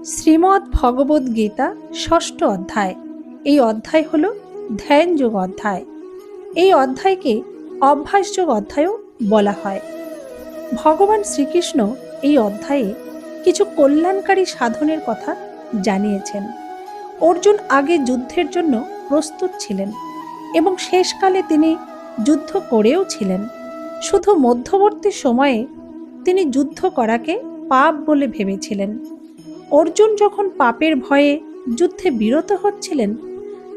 শ্রীমদ্ ভগবদ গীতা ষষ্ঠ অধ্যায়। এই অধ্যায় হল ধ্যান যোগ অধ্যায়। এই অধ্যায়কে অভ্যাসযোগ অধ্যায়ও বলা হয়। ভগবান শ্রীকৃষ্ণ এই অধ্যায়ে কিছু কল্যাণকারী সাধনের কথা জানিয়েছেন। অর্জুন আগে যুদ্ধের জন্য প্রস্তুত ছিলেন এবং শেষকালে তিনি যুদ্ধ করেও ছিলেন। শুধু মধ্যবর্তী সময়ে তিনি যুদ্ধ করাকে পাপ বলে ভেবেছিলেন। অর্জুন যখন পাপের ভয়ে যুদ্ধে বিরত হচ্ছিলেন,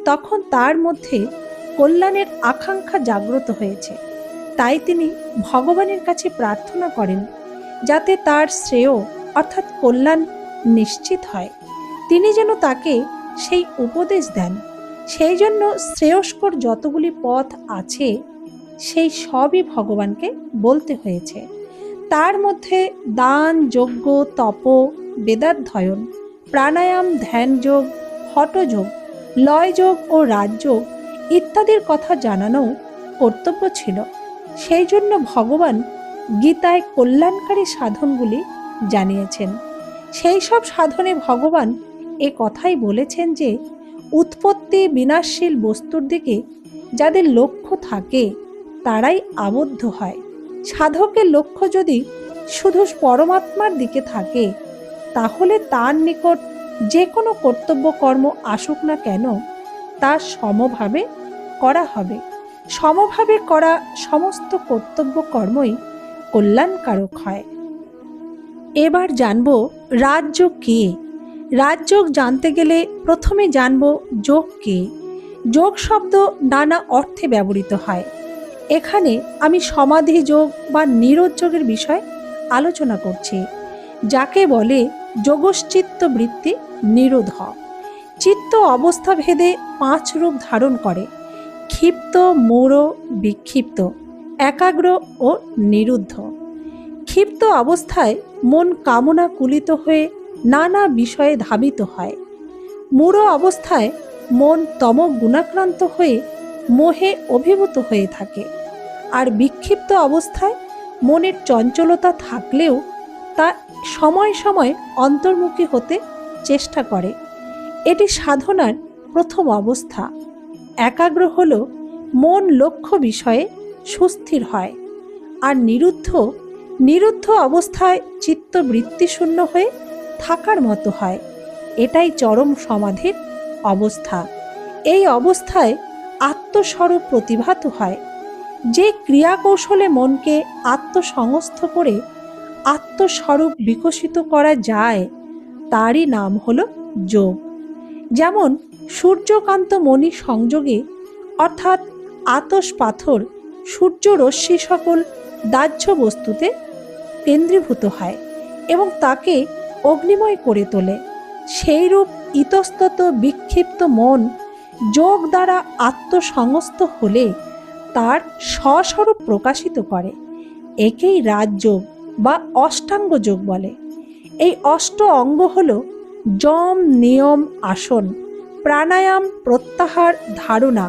তখন তার মধ্যে কল্যাণের আকাঙ্ক্ষা জাগ্রত হয়েছে। তাই তিনি ভগবানের কাছে প্রার্থনা করেন যাতে তার শ্রেয় অর্থাৎ কল্যাণ নিশ্চিত হয়। তিনি যেন তাকে সেই উপদেশ দেন। সেই জন্য শ্রেয়স্কর যতগুলি পথ আছে সেই সবই ভগবানকে বলতে হয়েছে। তার মধ্যে দান, যজ্ঞ, তপ, বেদাধ্যয়ন, প্রাণায়াম, ধ্যানযোগ, হঠযোগ, লয়যোগ ও রাজযোগ ইত্যাদির কথা জানানো কর্তব্য ছিল। সেই জন্য ভগবান গীতায় কল্যাণকারী সাধনগুলি জানিয়েছেন। সেই সব সাধনে ভগবান এ কথাই বলেছেন যে উৎপত্তি বিনাশশীল বস্তুর দিকে যাদের লক্ষ্য থাকে তারাই আবদ্ধ হয়। সাধকের লক্ষ্য যদি শুধু পরমাত্মার দিকে থাকে, তাহলে তার নিকট যে কোনো কর্তব্য কর্ম আসুক না কেন তা সমভাবে করা হবে। সমভাবে করা সমস্ত কর্তব্য কর্মই কল্যাণকারক হয়। এবার জানব রাজযোগ কি। রাজযোগ জানতে গেলে প্রথমে জানব যোগ কি। যোগ শব্দ নানা অর্থে ব্যবহৃত হয়। এখানে আমি সমাধি যোগ বা নিরোধ যোগের বিষয় আলোচনা করছি, যাকে বলে যোগশ্চিত্ত বৃত্তি নিরোধ। চিত্ত অবস্থা ভেদে 5 রূপ ধারণ করে: ক্ষিপ্ত, মূঢ়, বিক্ষিপ্ত, একাগ্র ও নিরুদ্ধ। ক্ষিপ্ত অবস্থায় মন কামনা কুলিত হয়ে নানা বিষয়ে ধাবিত হয়। মূঢ় অবস্থায় মন তম গুণাক্রান্ত হয়ে মোহে অভিভূত হয়ে থাকে। আর বিক্ষিপ্ত অবস্থায় মনের চঞ্চলতা থাকলেও তা সময় সময় অন্তর্মুখী হতে চেষ্টা করে। এটি সাধনার প্রথম অবস্থা। একাগ্র হল মন লক্ষ্য বিষয়ে সুস্থির হয়। আর নিরুদ্ধ অবস্থায় চিত্ত বৃত্তিশূন্য হয়ে থাকার মতো হয়। এটাই চরম সমাধির অবস্থা। এই অবস্থায় আত্মস্বরূপ প্রতিভাত হয়। যে ক্রিয়া কৌশলে মনকে আত্মসংস্থ করে আত্মস্বরূপ বিকশিত করা যায় তারই নাম হলো যোগ। যেমন সূর্যকান্ত মণি সংযোগে অর্থাৎ আতস পাথর সূর্য রশ্মি সকল দাহ্য বস্তুতে কেন্দ্রীভূত হয় এবং তাকে অগ্নিময় করে তোলে। সেইরূপ ইতস্তত বিক্ষিপ্ত মন যোগ দ্বারা আত্মসংস্থ হলে তার স্বস্বরূপ প্রকাশিত করে। একেই রাজযোগ বা অষ্টাঙ্গ যোগ বলে। এই অষ্ট অঙ্গ হল যম, নিয়ম, আসন, প্রাণায়াম, প্রত্যাহার, ধারণা,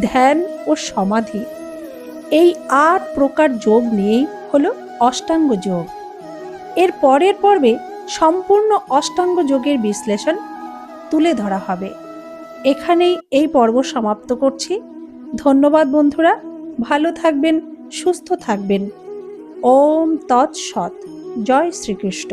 ধ্যান ও সমাধি। এই 8 প্রকার যোগ নিয়েই হলো অষ্টাঙ্গ যোগ। এর পরের পর্বে সম্পূর্ণ অষ্টাঙ্গ যোগের বিশ্লেষণ তুলে ধরা হবে। এখানেই এই পর্ব সমাপ্ত করছি। ধন্যবাদ বন্ধুরা, ভালো থাকবেন, সুস্থ থাকবেন। ওম তৎসৎ। জয় শ্রীকৃষ্ণ।